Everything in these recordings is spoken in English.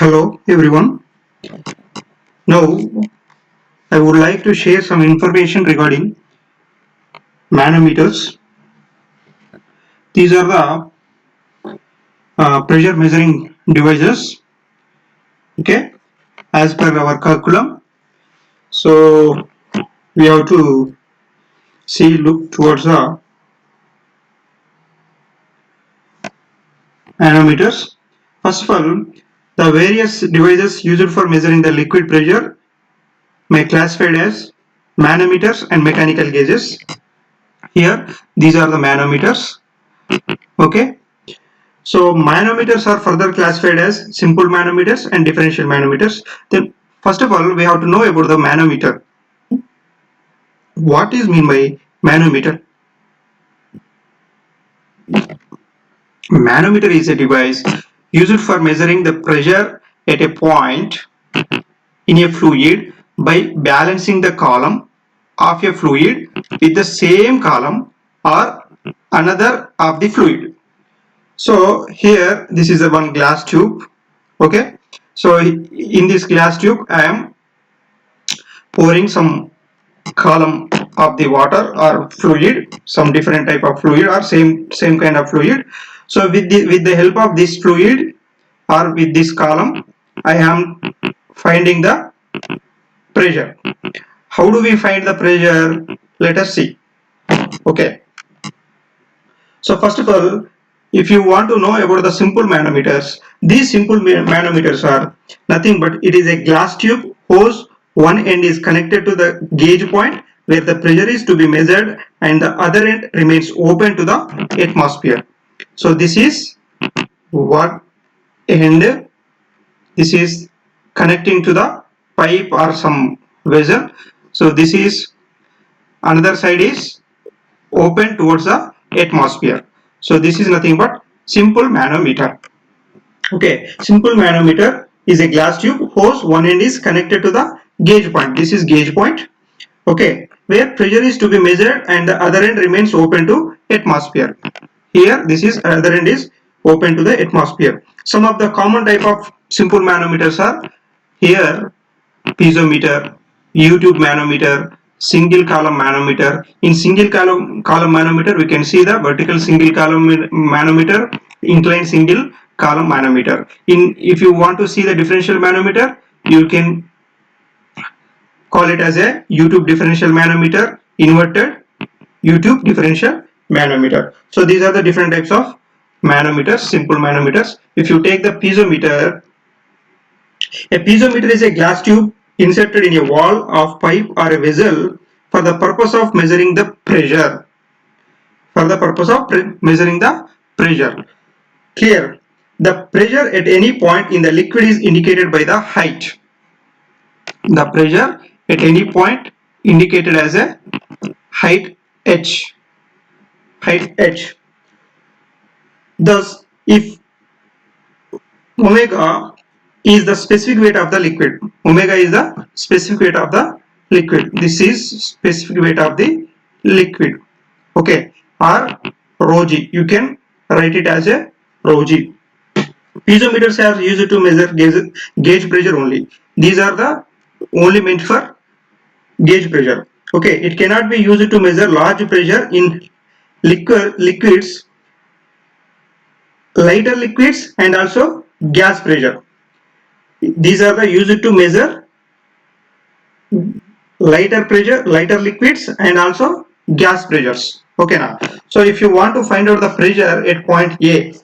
Hello everyone. Now I would like to share some information regarding manometers. These are the pressure measuring devices. Okay, as per our curriculum. So we have to look towards the manometers. First of all, the various devices used for measuring the liquid pressure may classified as manometers and mechanical gauges. Here, these are the manometers. Okay. So manometers are further classified as simple manometers and differential manometers. Then first of all we have to know about the manometer. What is mean by manometer? Manometer is a device used for measuring the pressure at a point in a fluid by balancing the column of a fluid with the same column or another of the fluid. So here this is a one glass tube. Okay, so in this glass tube I am pouring some column of the water or fluid, some different type of fluid or same kind of fluid. So with the help of this fluid or with this column I am finding the pressure. How do we find the pressure? Let us see. Okay, so first of all, if you want to know about the simple manometers, these simple manometers are nothing but it is a glass tube hose. One end is connected to the gauge point where the pressure is to be measured and the other end remains open to the atmosphere. So this is one end. This is connecting to the pipe or some vessel. So this is another side is open towards the atmosphere. So this is nothing but simple manometer. Okay, simple manometer is a glass tube hose. One end is connected to the gauge point. This is gauge point. Okay, where pressure is to be measured and the other end remains open to atmosphere. Here this is other end is open to the atmosphere. Some of the common type of simple manometers are here piezometer, U-tube manometer, single column manometer. In single column manometer, we can see the vertical single column manometer, inclined single column manometer. If you want to see the differential manometer, you can call it as a U-tube differential manometer, inverted U-tube differential manometer. So these are the different types of manometers, simple manometers. If you take the piezometer, a piezometer is a glass tube inserted in a wall of pipe or a vessel for the purpose of measuring the pressure. For the purpose of measuring the pressure. Clear? The pressure at any point in the liquid is indicated by the height. The pressure at any point indicated as a height h. Height h. Thus, if omega is the specific weight of the liquid. Omega is the specific weight of the liquid. This is specific weight of the liquid. Okay, or rho g. You can write it as a rho g. Piezometers are used to measure gauge pressure only. These are the only meant for gauge pressure. Okay, it cannot be used to measure large pressure in liquids, lighter liquids, and also gas pressure. These are the used to measure lighter pressure, lighter liquids and also gas pressures. Okay now. So if you want to find out the pressure at point A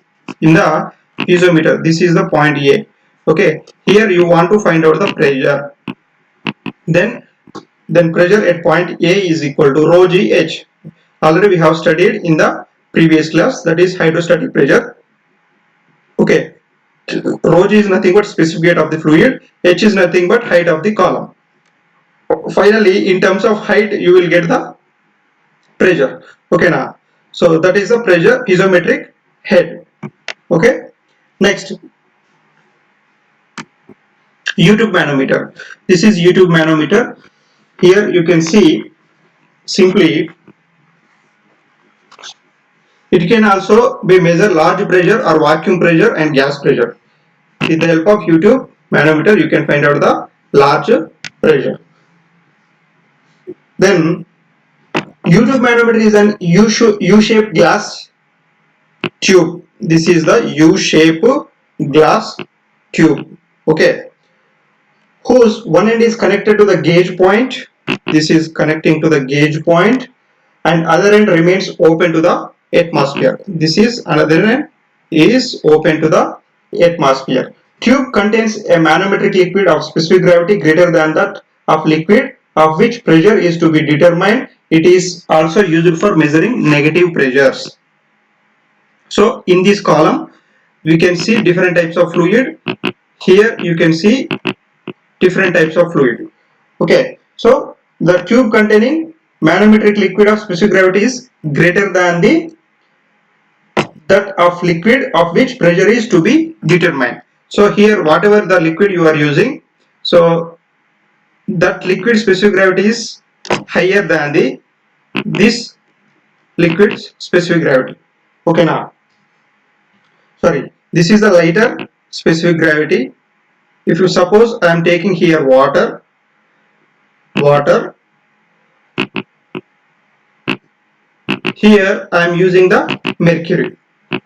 in the piezometer, this is the point A. Okay, here you want to find out the pressure. Then pressure at point A is equal to rho g h. Already we have studied in the previous class, that is hydrostatic pressure. Okay, rho g is nothing but specific weight of the fluid, h is nothing but height of the column. Finally, in terms of height, you will get the pressure. Okay now. So that is the pressure piezometric head. Okay. Next, U-tube manometer. This is U-tube manometer. Here you can see simply it can also be measure large pressure or vacuum pressure and gas pressure. with the help of U-tube manometer you can find out the large pressure. Then U-tube manometer is an U-shaped glass tube. This is the U-shaped glass tube. Okay, whose one end is connected to the gauge point. This is connecting to the gauge point, and other end remains open to the atmosphere. This is another end is open to the atmosphere. Tube contains a manometric liquid of specific gravity greater than that of liquid of which pressure is to be determined. It is also used for measuring negative pressures. So in this column we can see different types of fluid. Here you can see different types of fluid. Okay, so the tube containing manometric liquid of specific gravity is greater than the that of liquid of which pressure is to be determined. So here whatever the liquid you are using, so that liquid specific gravity is higher than the this liquid specific gravity. Okay, now sorry, this is the lighter specific gravity. If you suppose I am taking here water, here I am using the mercury.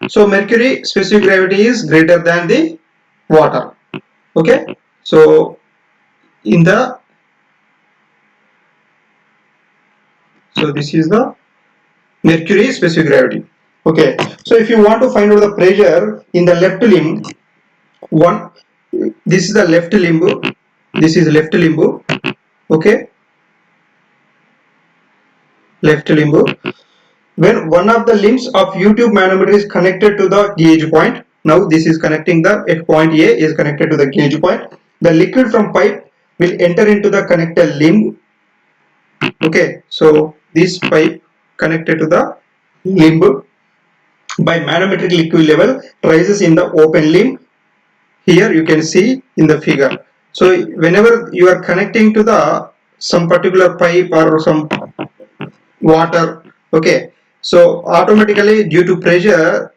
So mercury specific gravity is greater than the water. Okay, so in the this is the mercury specific gravity. Okay, so if you want to find out the pressure in the left limb, this is the left limb, this is left limb. Okay, left limb. When one of the limbs of U-tube manometer is connected to the gauge point, now this is connecting the at point A is connected to the gauge point, the liquid from pipe will enter into the connected limb. Okay, so this pipe connected to the limb by manometric liquid level rises in the open limb. Here you can see in the figure. So whenever you are connecting to the some particular pipe or some water, okay, so automatically due to pressure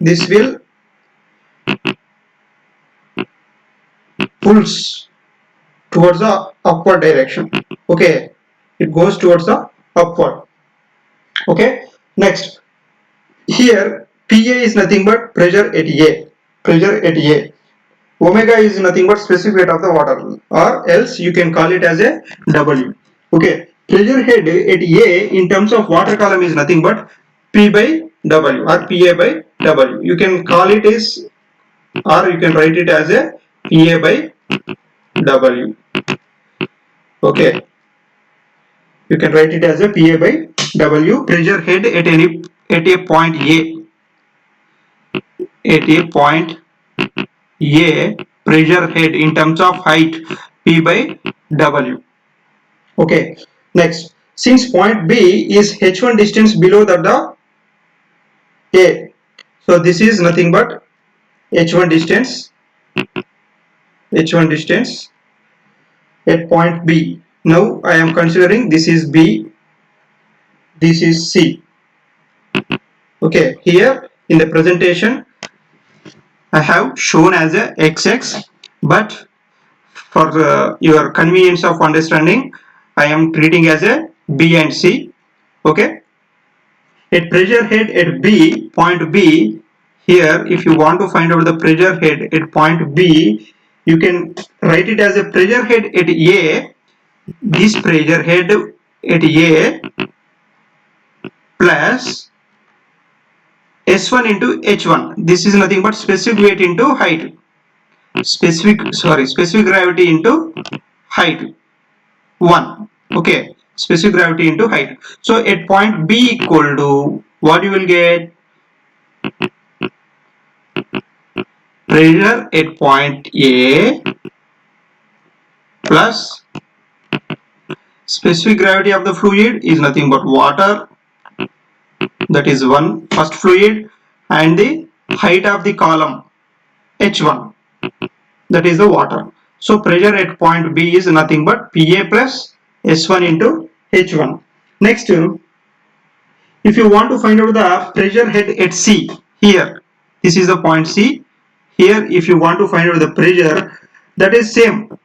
this will pulls towards the upward direction. Okay, it goes towards the upward. Okay, next here PA is nothing but pressure at A. Pressure at A. Omega is nothing but specific weight of the water, or else you can call it as a W. Okay, pressure head at A in terms of water column is nothing but P by W or PA by W. You can call it as, or you can write it as a PA by W. Okay, you can write it as a PA by W. Pressure head at a point A. At a point A, pressure head in terms of height P by W. Okay, next, since point B is H1 distance below the A, so this is nothing but H1 distance at point B. Now I am considering this is B, this is C. Okay, here in the presentation I have shown as a XX, but for your convenience of understanding I am treating as a B and C. Okay, at pressure head at B, point B, here if you want to find out the pressure head at point B, you can write it as a pressure head at A. This pressure head at A plus S1 into H1. This is nothing but specific weight into height. Specific gravity into height 1. Okay, specific gravity into height. So at point B equal to what you will get? Pressure at point A plus specific gravity of the fluid is nothing but water, that is first fluid, and the height of the column H1, that is the water. So pressure at point B is nothing but PA plus S1 into H1. Next, if you want to find out the pressure head at C, here this is the point C, Here if you want to find out the pressure, that is same.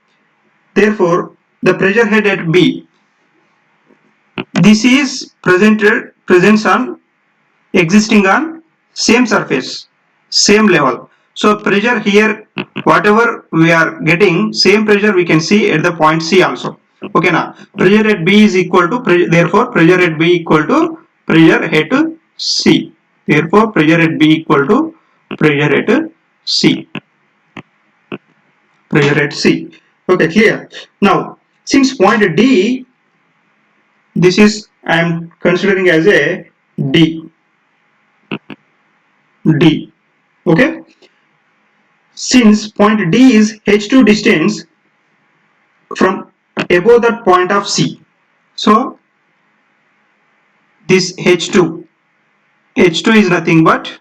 Therefore the pressure head at B, this is presents on existing on same surface, same level. So pressure here, whatever we are getting, same pressure we can see at the point C also. Okay, now pressure at B is equal to therefore pressure at B equal to pressure at C. Therefore pressure at B equal to pressure at C. Pressure at C. Okay, clear. Now since point D, this is I am considering as a D. D. Okay. Since point D is H2 distance from above that point of C. So this H2 is nothing but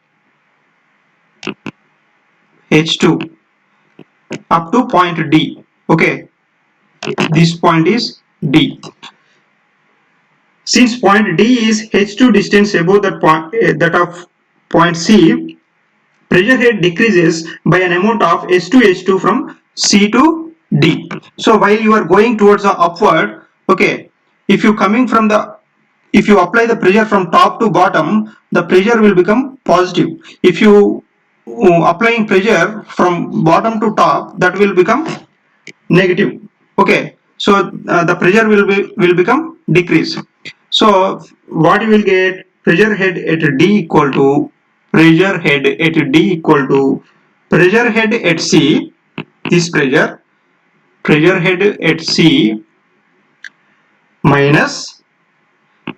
H2 up to point D. Okay. This point is D. Since point D is H2 distance above that point, that of point C, pressure head decreases by an amount of S2H2 from C to D. So while you are going towards the upward, okay, if you coming from the, if you apply the pressure from top to bottom, the pressure will become positive. If you applying pressure from bottom to top, that will become negative. Okay, so the pressure will become decrease. So what you will get, pressure head at D equal to pressure head at D equal to pressure head at C, this pressure head at C minus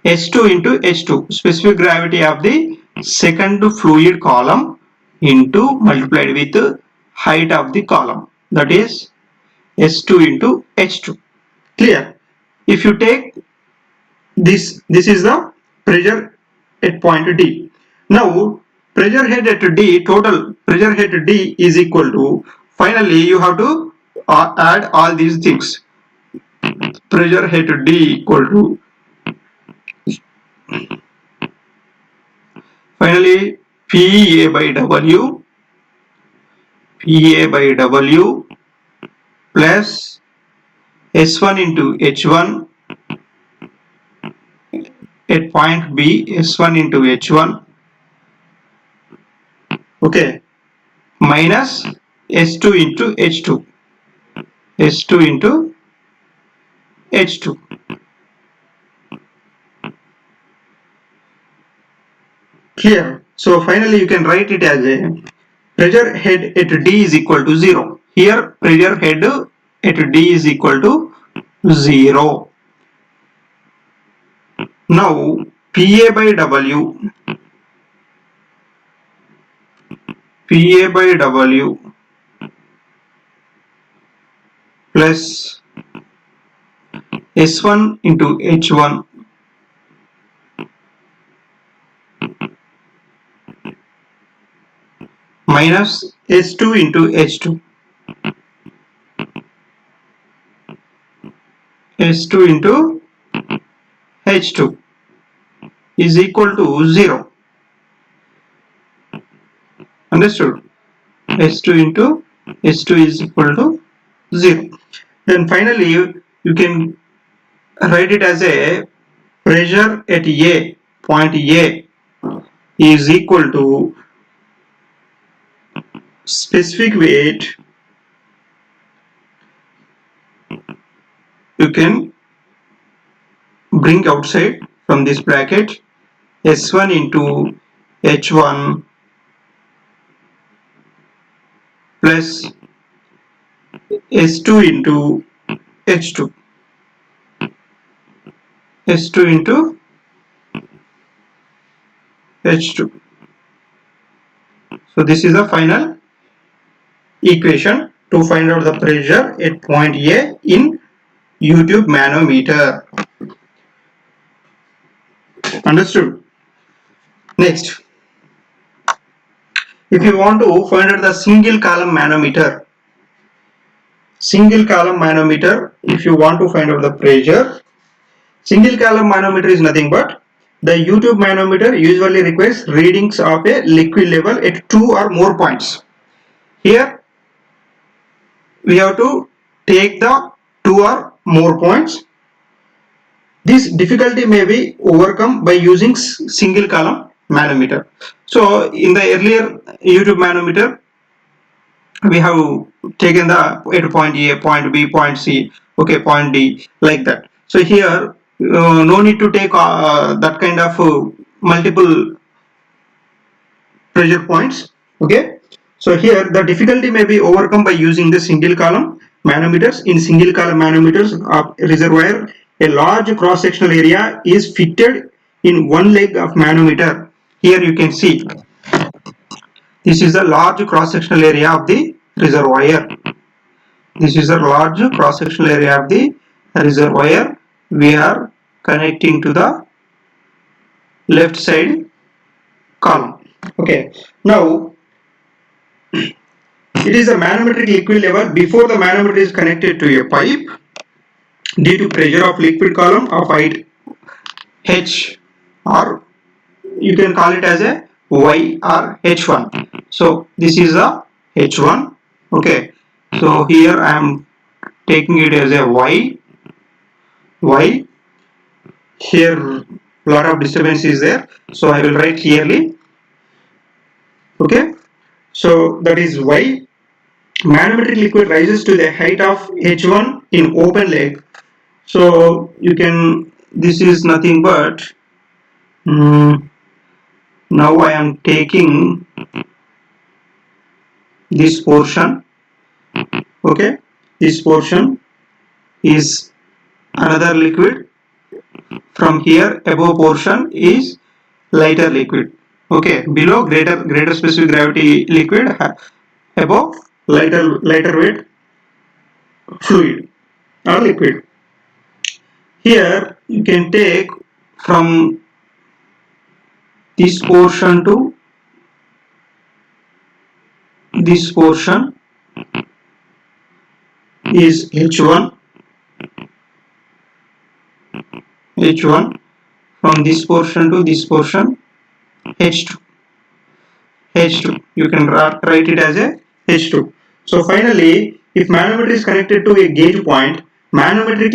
H2 into H2, specific gravity of the second fluid column, into multiplied with height of the column, that is S2 into H2. Clear? If you take this is the pressure at point D. Now pressure head at D, total pressure head at D is equal to, finally you have to add all these things. Pressure head at D equal to, finally PA by W plus S1 into H1 at point B, S1 into H1, okay, minus S2 into H2, S2 into H2. Clear? So finally you can write it as a pressure head at D is equal to 0. Here pressure head at D is equal to 0. Now PA by W plus S1 into H1 minus S2 into H2, S2 into H2 is equal to 0. Understood? S2 into H2 is equal to 0. Then finally you can write it as a pressure at A, point A is equal to specific weight, you can bring outside from this bracket, S1 into H1 plus S2 into H2, S2 into H2. So this is the final equation to find out the pressure at point A in U-tube manometer. Understood? Next, if you want to find out the single column manometer, if you want to find out the pressure, single column manometer is nothing but the U-tube manometer usually requires readings of a liquid level at 2 or more points. Here we have to take the two or more points. This difficulty may be overcome by using single column manometer. So in the earlier YouTube manometer, we have taken the at point A, point B, point C, okay, point D, like that. So here no need to take that kind of multiple pressure points, okay. So here the difficulty may be overcome by using the single column manometers. In single column manometers of reservoir, a large cross sectional area is fitted in one leg of manometer. Here you can see this is a large cross sectional area of the reservoir. This is a large cross sectional area of the reservoir. We are connecting to the left side column, okay. Now it is a manometric liquid level before the manometer is connected to a pipe. Due to pressure of liquid column of height H, or you can call it as a Y or H1. So this is a H1, okay. So here I am taking it as a Y. Here lot of disturbance is there, so I will write clearly, okay. So that is Y. Manometric liquid rises to the height of H1 in open leg. So you can, this is nothing but now I am taking this portion, okay. This portion is another liquid. From here above portion is lighter liquid, okay. Below greater specific gravity liquid, above lighter weight fluid or liquid. Here you can take from this portion to this portion is H1, from this portion to this portion H2, you can write it as a H2. So finally, if manometer is connected to a gauge point, manometric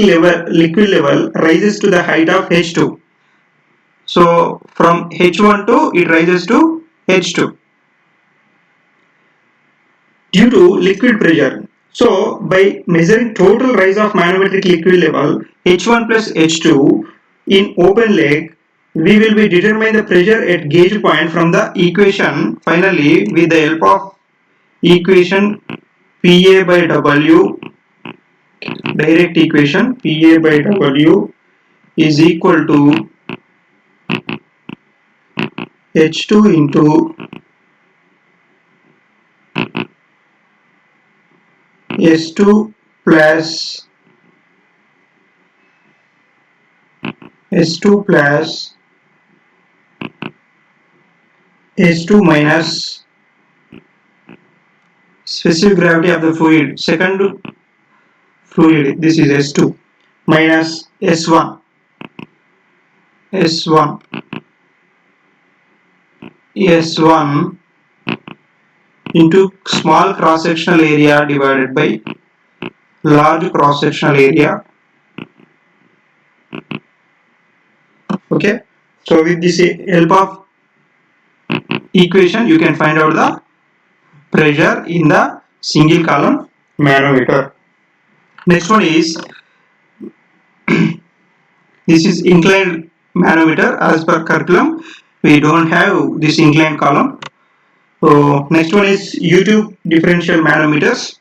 liquid level rises to the height of H2. So from H1 to it rises to H2 due to liquid pressure. So by measuring total rise of manometric liquid level H1 plus H2 in open leg, we will be determine the pressure at gauge point from the equation. Finally, with the help of equation PA by W, direct equation PA by W is equal to H2 into S2 plus S2 plus S2 minus specific gravity of the fluid, second fluid, this is S2, minus S1 into small cross sectional area divided by large cross sectional area, okay. So with this help of equation you can find out the pressure in the single column manometer. Next one is this is inclined manometer. As per curriculum we don't have this inclined column. So next one is YouTube differential manometers.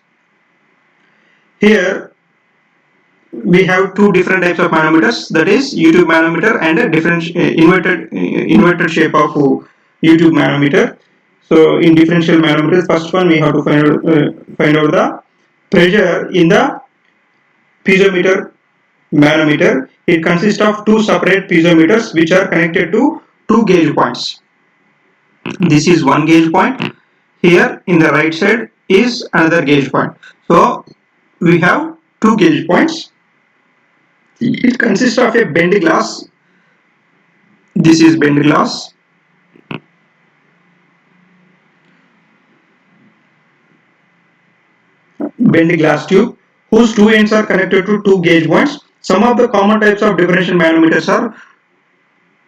Here we have two different types of manometers, that is YouTube manometer and a different inverted shape of YouTube manometer. So in differential manometers, first one we have to find out the pressure in the piezometer manometer. It consists of two separate piezometers which are connected to two gauge points. This is one gauge point. Here in the right side is another gauge point. So we have two gauge points. It consists of a bend glass. This is bend glass. bent glass tube whose two ends are connected to two gauge points. Some of the common types of differential manometers are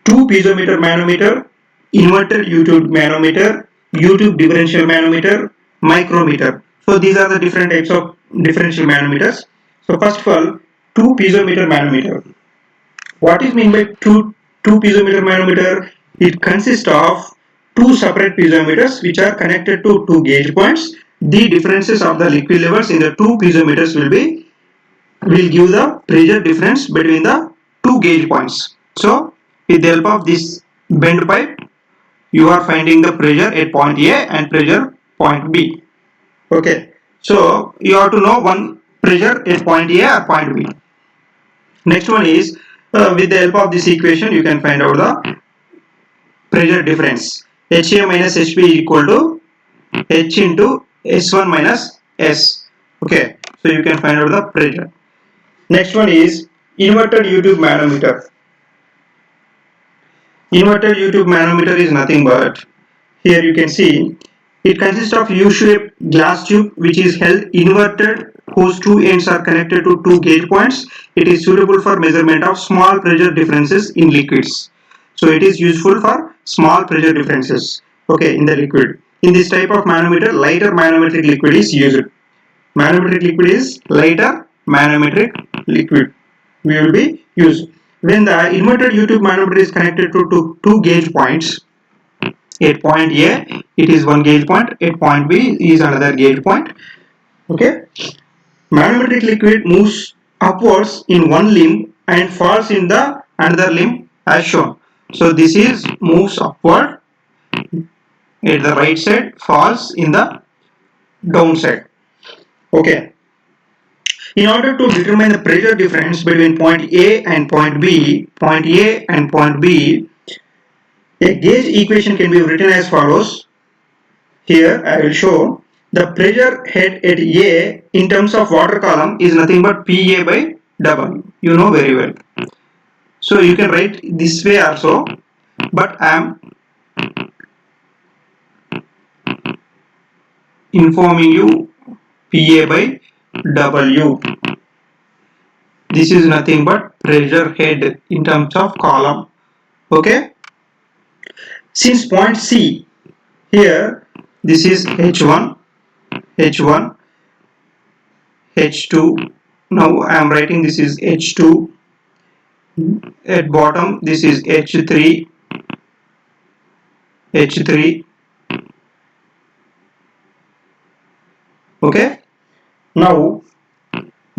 two piezometer manometer, inverted U-tube manometer, U-tube differential manometer, micrometer. So these are the different types of differential manometers. So first of all, two piezometer manometer. What is meant by two piezometer manometer? It consists of two separate piezometers which are connected to two gauge points. The differences of the liquid levels in the two piezometers will give the pressure difference between the two gauge points. So with the help of this bend pipe, you are finding the pressure at point A and pressure point B. Okay. So you have to know one pressure at point A or point B. Next one is with the help of this equation you can find out the pressure difference. HA minus HB equal to H into S1 minus S. Okay. So you can find out the pressure. Next one is inverted U-tube manometer. Inverted U-tube manometer is nothing but, here you can see, it consists of U-shaped glass tube which is held inverted whose two ends are connected to two gauge points. It is suitable for measurement of small pressure differences in liquids. So it is useful for small pressure differences, okay, in the liquid. In this type of manometer, lighter manometric liquid is used. Manometric liquid is lighter manometric liquid we will be used. When the inverted U-tube manometer is connected to two gauge points, at point A it is one gauge point, at point B is another gauge point. Okay, manometric liquid moves upwards in one limb and falls in the another limb as shown. So this is moves upward at the right side, falls in the downside. Okay. In order to determine the pressure difference between point A and point B, a gauge equation can be written as follows. Here I will show the pressure head at A in terms of water column is nothing but PA by W. You know very well. So you can write this way also, but I am informing you PA by W. This is nothing but pressure head in terms of column. Okay. Since point C, here this is H1, H1, H2. Now I am writing this is H2. At bottom this is H3, H3. Okay. Now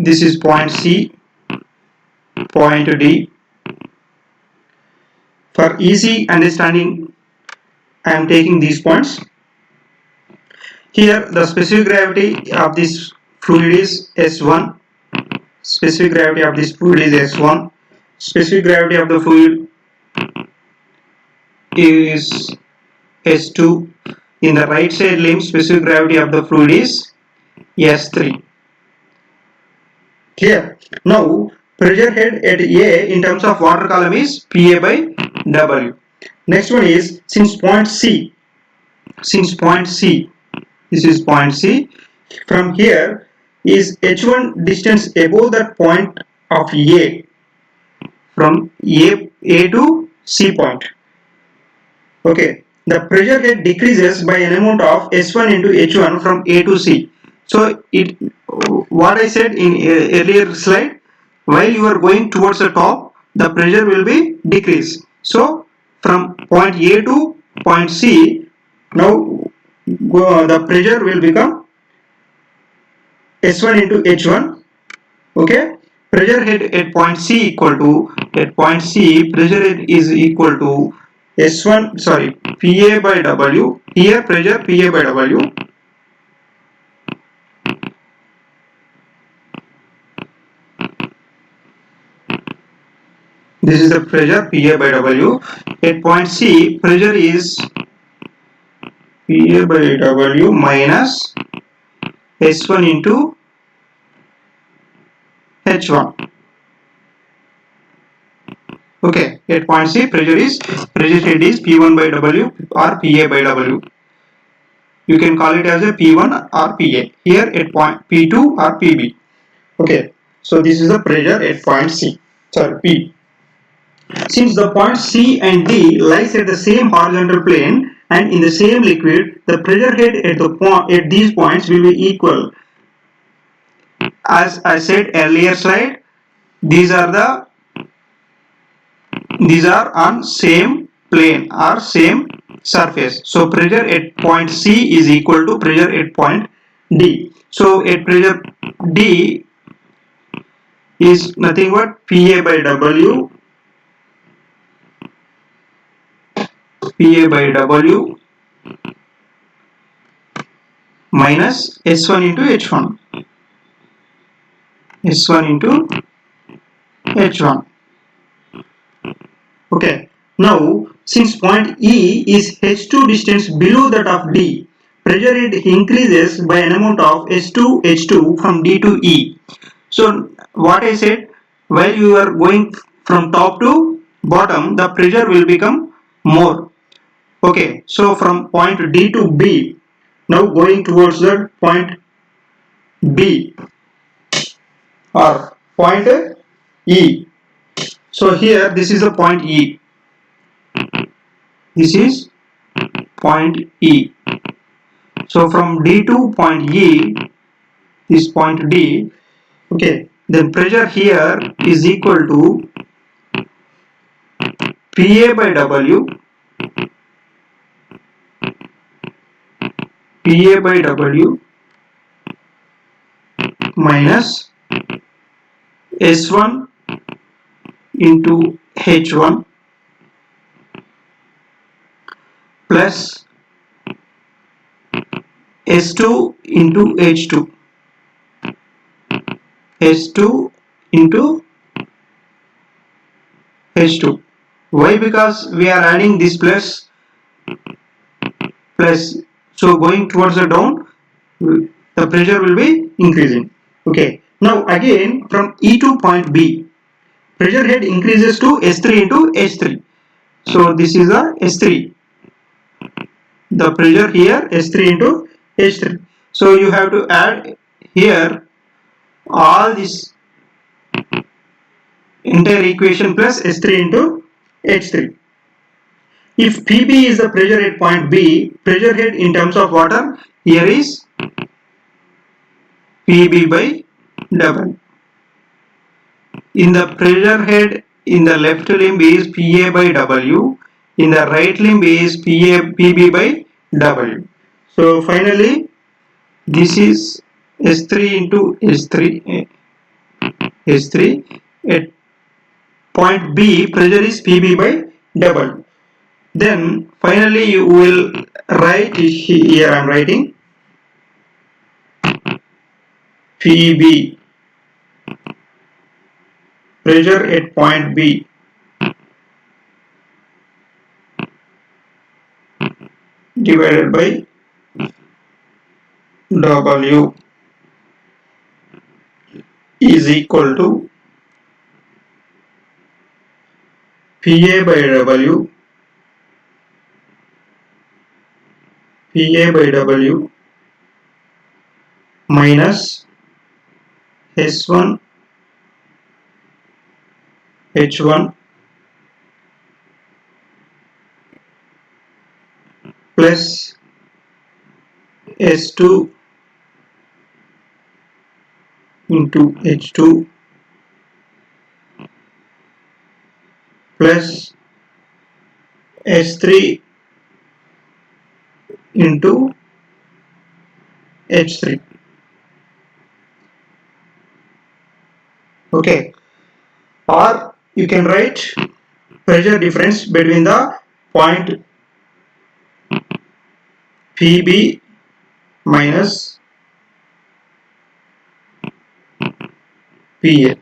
this is point C, point D. For easy understanding, I am taking these points. Here the specific gravity of this fluid is S1. Specific gravity of this fluid is S1. Specific gravity of the fluid is S2. In the right side limb, specific gravity of the fluid is S3. Clear? Now pressure head at A in terms of water column is PA by W. Next one is since point C, this is point C, from here is H1 distance above that point of A, from A to C point. Okay, the pressure head decreases by an amount of S1 into H1 from A to C. So what I said in earlier slide, while you are going towards the top, the pressure will be decreased. So from point A to point C, now the pressure will become S1 into H1. Okay, pressure head at point C pressure head is equal to S1, sorry, PA by W. Here pressure PA by W. This is the pressure PA by W. At point C, pressure is PA by W minus S1 into H1. Okay, at point C, pressure head is P1 by W or PA by W. you can call it as a P1 or PA. Here at point P2 or PB. Okay, so this is the pressure at point C, sorry, P. Since the points C and D lies at the same horizontal plane and in the same liquid, the pressure head at these points will be equal. As I said earlier slide, these are on same plane or same surface. So pressure at point C is equal to pressure at point D. So at pressure D is nothing but PA by W, minus S1 into H1. S1 into H1. Okay. Now, since point E is H2 distance below that of D, pressure head increases by an amount of S2 H2 from D to E. So, what I said, while you are going from top to bottom, the pressure will become more. Okay. So, from point D to B, now going towards the point B or point E. So, here this is the point E. This is point E. So from D to point E is point D. Okay, then pressure here is equal to PA by W, minus S1 into H1 plus S2 into H2. S2 into H2. Why? Because we are adding this plus. So going towards the down, the pressure will be increasing. Okay. Now again from E to point B, pressure head increases to S3 into H3. So this is a S3. The pressure here S3 into H3. So you have to add here all this entire equation plus S3 into H3. If PB is the pressure at point B, pressure head in terms of water here is PB by W. In the pressure head in the left limb is PA by W, in the right limb is PB by W. So finally this is S3 into S3 at point B, pressure is PB by W. Then finally you will write here, I am writing PB, pressure at point B, divided by W is equal to PA by W, minus S1 H1 plus S2 into H2 plus S3 into H3. Okay, or you can write pressure difference between the point PB minus PA.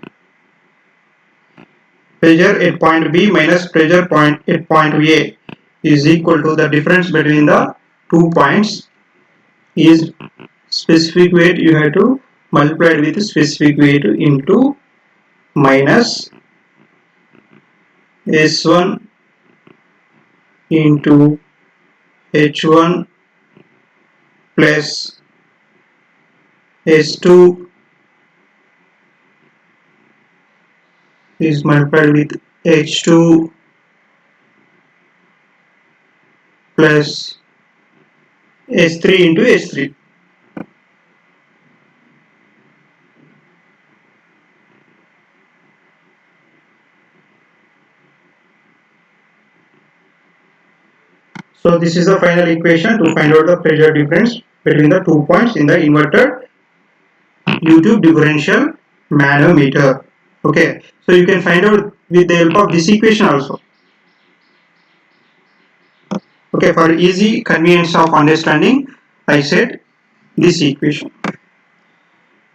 Pressure at point B minus pressure at point A is equal to the difference between the 2 points is specific weight, you have to multiply it with specific weight into minus S1 into H1 plus S2 is multiplied with H2 plus S3 into H3. So this is the final equation to find out the pressure difference between the 2 points in the inverted U-tube differential manometer. Okay, so you can find out with the help of this equation also. Okay, for easy convenience of understanding, I said this equation.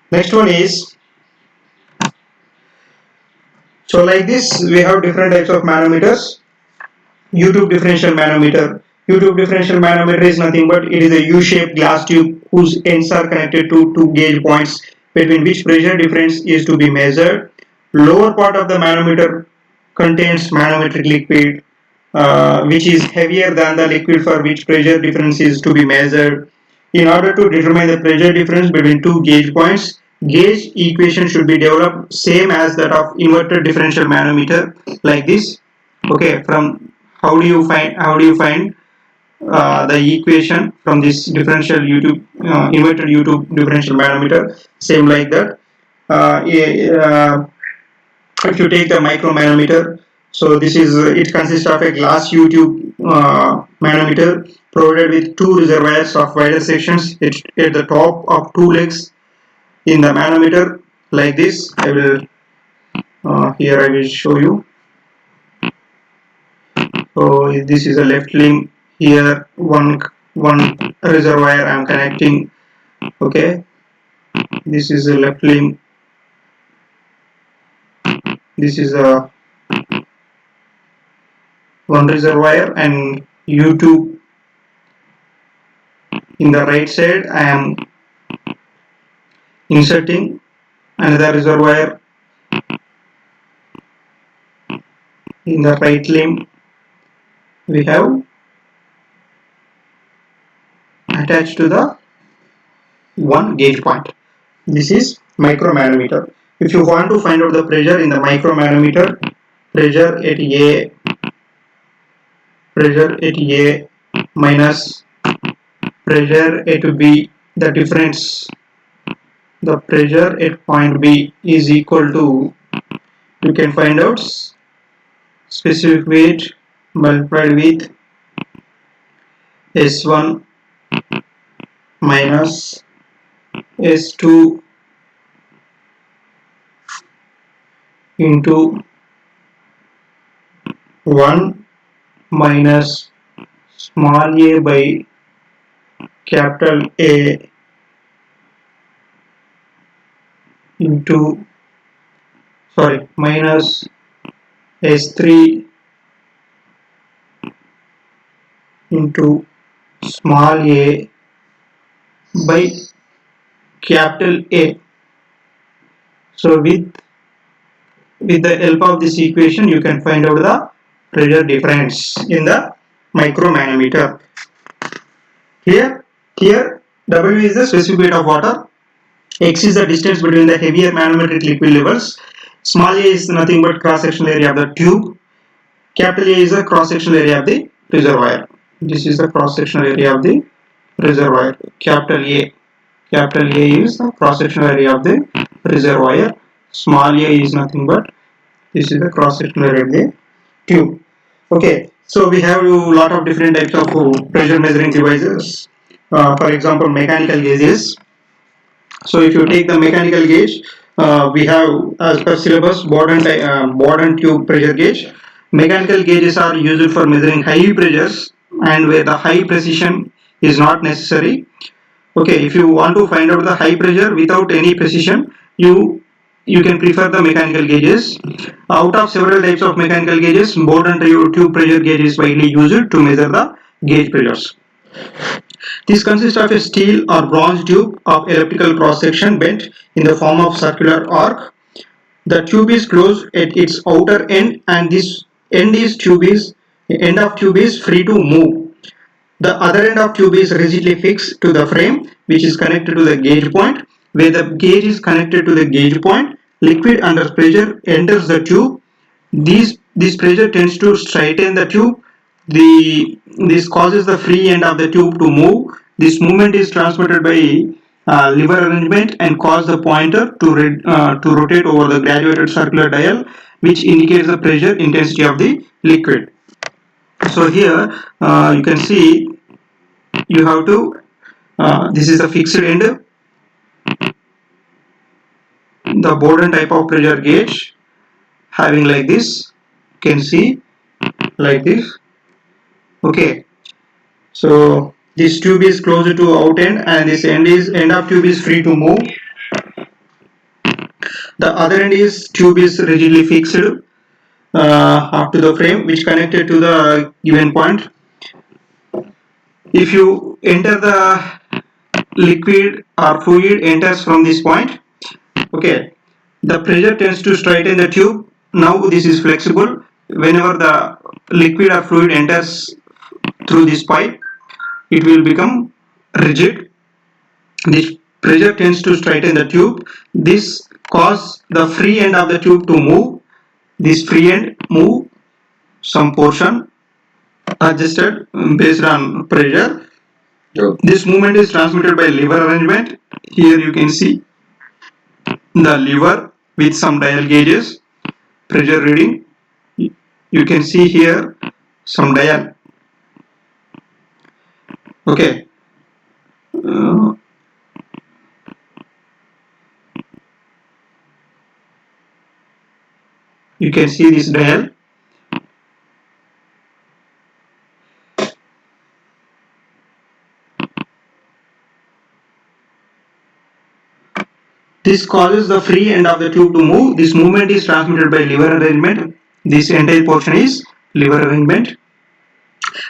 Next one is, so like this we have different types of manometers. U-tube differential manometer. U-tube differential manometer is nothing but it is a U-shaped glass tube whose ends are connected to two gauge points between which pressure difference is to be measured. Lower part of the manometer contains manometric liquid which is heavier than the liquid for which pressure difference is to be measured. In order to determine the pressure difference between two gauge points, gauge equation should be developed same as that of inverted differential manometer, like this. Okay, from how do you find the equation from this differential U-tube inverted U-tube differential manometer? Same like that. If you take the micromanometer, so this is it consists of a glass U-tube manometer provided with two reservoirs of wider sections at the top of two legs in the manometer, like this. I will here I will show you. So this is a left limb. Here one reservoir I am connecting. Okay, this is a left limb. This is a one reservoir and U-tube in the right side. I am inserting another reservoir in the right limb. We have attached to the one gauge point. This is micromanometer. If you want to find out the pressure in the micromanometer, pressure at A minus pressure at B, the difference, the pressure at point B is equal to, you can find out specific weight multiplied with S1 minus S2 into 1 minus small a by capital A into, sorry, minus S3 into small a by capital A. So with the help of this equation you can find out the pressure difference in the micromanometer. Here W is the specific weight of water, X is the distance between the heavier manometric liquid levels, small a is nothing but cross sectional area of the tube, capital A is the cross sectional area of the reservoir. This is the cross sectional area of the reservoir. Capital A is the cross sectional area of the reservoir. Small a is nothing but this is the cross sectional area of the tube. Okay, so we have a lot of different types of pressure measuring devices. For example, mechanical gauges. So if you take the mechanical gauge, we have as per syllabus Bourdon tube pressure gauge. Mechanical gauges are used for measuring high pressures and where the high precision is not necessary. Okay, if you want to find out the high pressure without any precision, you can prefer the mechanical gauges. Out of several types of mechanical gauges, Bourdon tube pressure gauge is widely used to measure the gauge pressures. This consists of a steel or bronze tube of elliptical cross section bent in the form of circular arc. The tube is closed at its outer end and this end of tube is free to move. The other end of tube is rigidly fixed to the frame, which is connected to the gauge point. Where the gauge is connected to the gauge point, liquid under pressure enters the tube. This pressure tends to straighten the tube. This causes the free end of the tube to move. This movement is transmitted by lever arrangement and cause the pointer to rotate over the graduated circular dial, which indicates the pressure intensity of the liquid. So here you can see you have to this is a fixed end, the Borden type of pressure gauge having like this, you can see like this. Okay, so this tube is closer to out end and this end of tube is free to move. The other end is tube is rigidly fixed up to the frame which connected to the given point. If you enter the liquid or fluid enters from this point, okay, the pressure tends to straighten the tube. Now this is flexible. Whenever the liquid or fluid enters through this pipe, it will become rigid. This pressure tends to straighten the tube. This causes the free end of the tube to move. This free end move some portion adjusted based on pressure. This movement is transmitted by lever arrangement. Here you can see the lever with some dial gauges, pressure reading. You can see here some dial. Okay. You can see this dial. This causes the free end of the tube to move. This movement is transmitted by lever arrangement. This entire portion is lever arrangement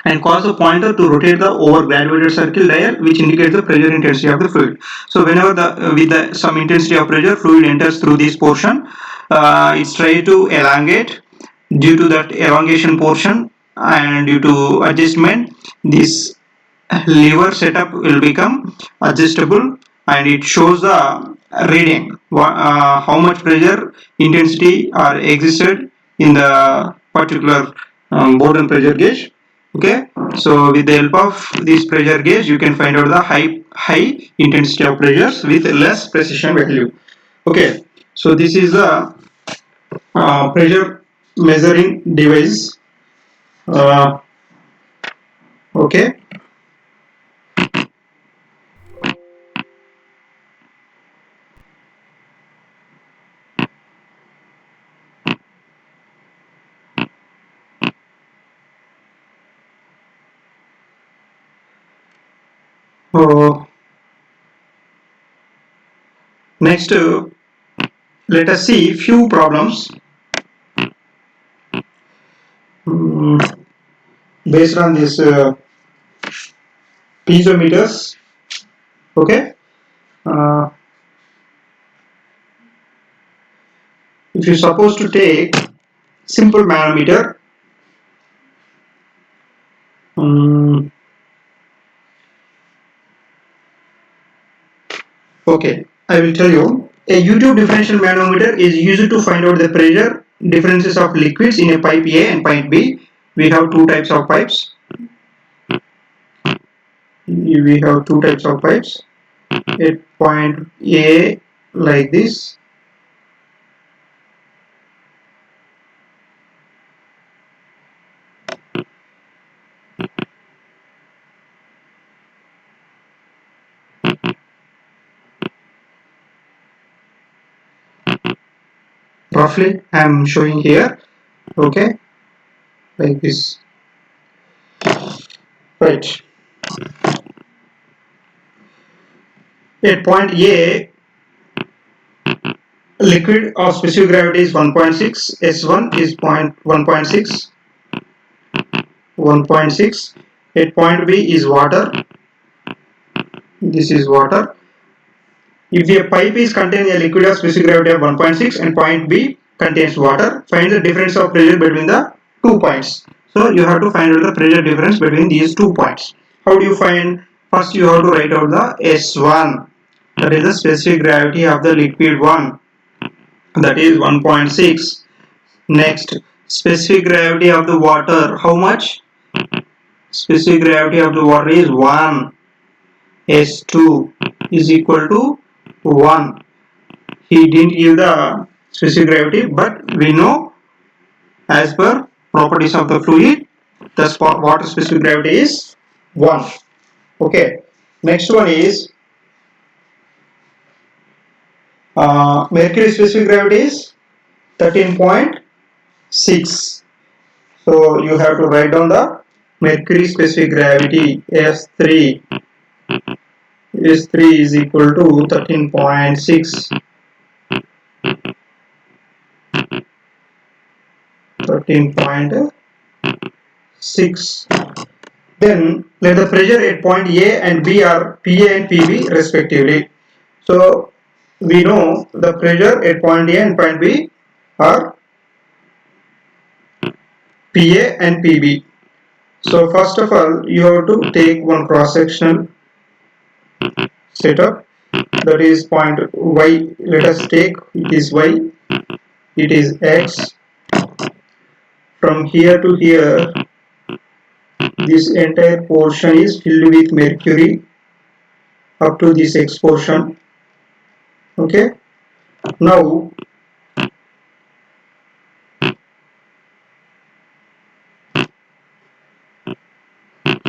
and cause the pointer to rotate the over graduated circle dial, which indicates the pressure intensity of the fluid. So whenever some intensity of pressure fluid enters through this portion, it's try to elongate. Due to that elongation portion and due to adjustment, this lever setup will become adjustable and it shows the reading how much pressure intensity are existed in the particular Borden pressure gauge. Okay, so with the help of this pressure gauge you can find out the high intensity of pressures with less precision value. Okay, so this is the pressure measuring device. Okay. Next, let us see few problems based on this piezometers. Okay, if you suppose to take simple manometer, okay, I will tell you. A U-tube differential manometer is used to find out the pressure differences of liquids in a pipe A and pipe B. We have two types of pipes. At point A like this. Roughly I am showing here. Okay, like this. Right. At point A, liquid of specific gravity is 1.6, S1 is 1.6, 1.6. At point B is water. This is water. If a pipe is containing a liquid of specific gravity of 1.6 and point B contains water, find the difference of pressure between the 2 points. So you have to find out the pressure difference between these 2 points. How do you find? First you have to write out the S1, that is the specific gravity of the liquid one, that is 1.6. Next, specific gravity of the water, how much? Specific gravity of the water is 1. S2 is equal to 1. He didn't give the specific gravity, but we know as per properties of the fluid, the water specific gravity is 1. Okay. Next one is mercury specific gravity is 13.6. So you have to write down the mercury specific gravity S3. S3 is equal to 13.6. 13.6. Then let the pressure at point A and B are PA and PB respectively. So we know the pressure at point A and point B are PA and PB. So first of all, you have to take one cross-sectional setup, that is point Y. Let us take it is Y, it is X. From here to here, this entire portion is filled with mercury up to this X portion. Okay. Now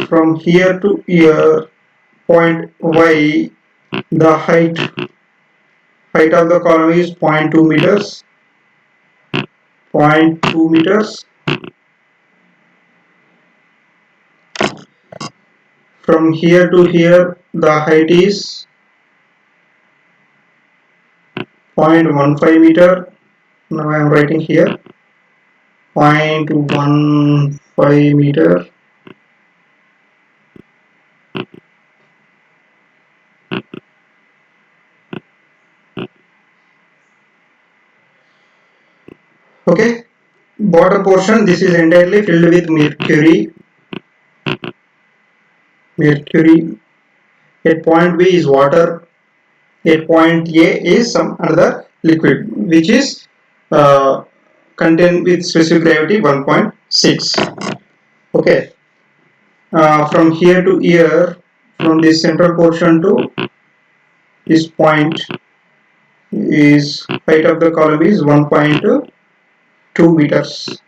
from here to here, point Y, the height of the column is 0.2 meters. 0.2 meters. From here to here, the height is 0.15 meter. Now I am writing here 0.15 meter. Okay. Bottom portion, this is entirely filled with mercury. Mercury. At point B is water. At point A is some another liquid which is contained with specific gravity 1.6. Okay. From here to here, from this central portion to this point, is height of the column is 1.2 meters.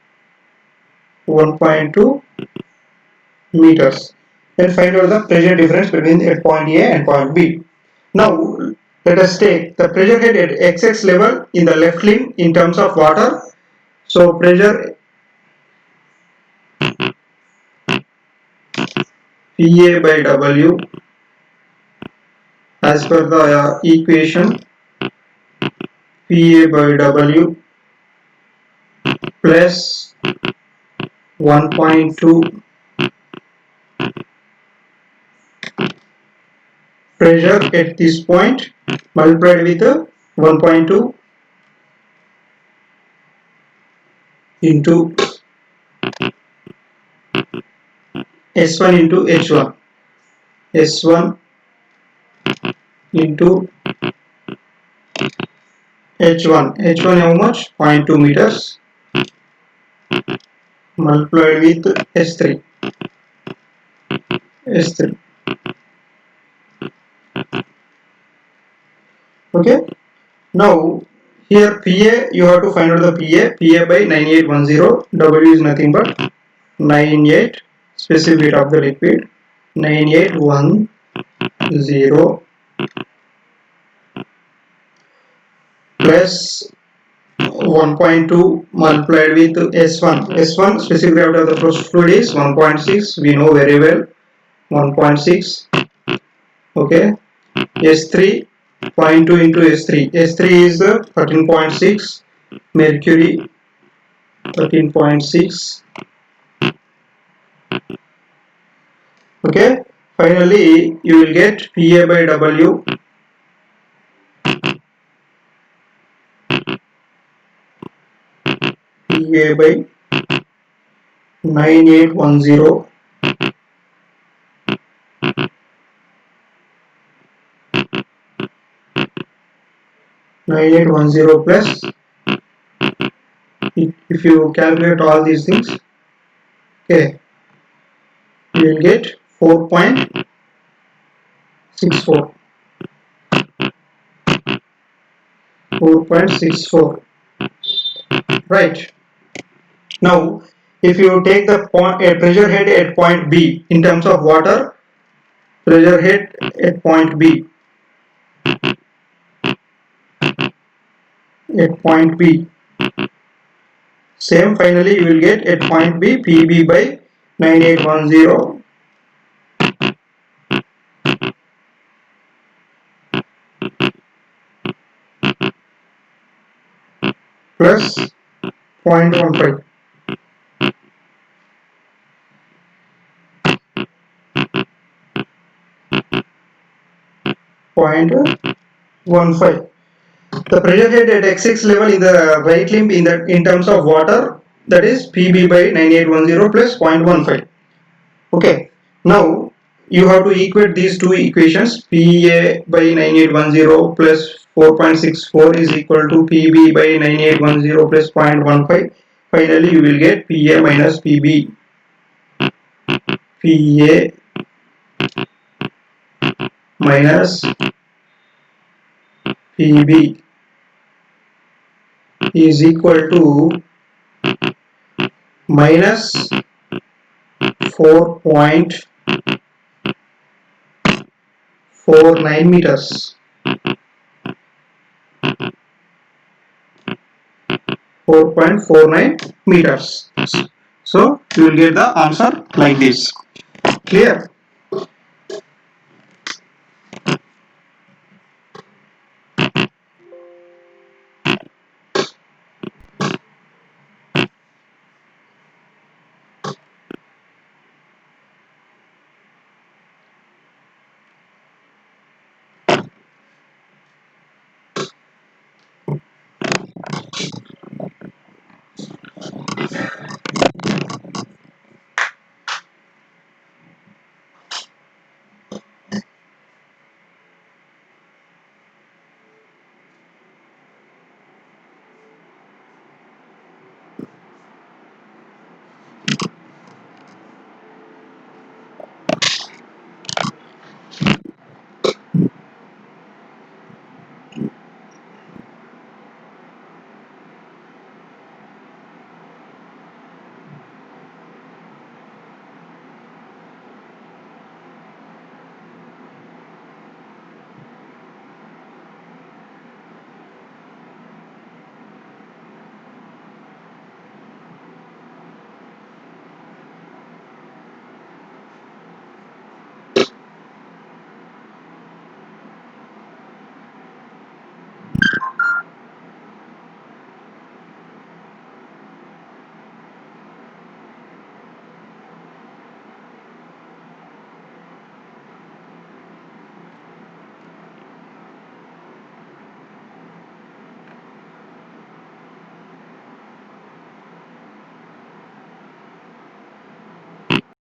1.2 meters. Then find out the pressure difference between at point A and point B. Now let us take the pressure head at XX level in the left limb in terms of water. So pressure PA by W as per the equation, PA by W plus 1.2 pressure at this point multiplied with 1.2 into S1 into H1. S1 into H1. H1 how much? 0.2 meters multiplied with S3. S3. Okay. Now here PA, you have to find out the PA. PA by 9810. W is nothing but 98 specific weight of the liquid. 9810 plus 1.2 multiplied with S1. S1 specific gravity of the process fluid is 1.6. We know very well 1.6. Okay. S3 0.2 into S3. S3 is 13.6. Mercury 13.6. Okay. Finally, you will get PA by W PA by 9810 9810 plus, if you calculate all these things, okay, you will get 4.64. 4.64, right? Now if you take the point, a pressure head at point B in terms of water, pressure head at point B, at point B, same, finally you will get at point B PB by 9810 plus 0.15. 0.15. The pressure head at X6 level in the right limb in terms of water, that is PB by 9810 plus 0.15. Okay, now you have to equate these two equations. PA by 9810 plus 4.64 is equal to PB by 9810 plus 0.15. Finally you will get PA minus PB. PA minus PB is equal to minus 4.49 meters. 4.49 meters. So you will get the answer like this. Clear?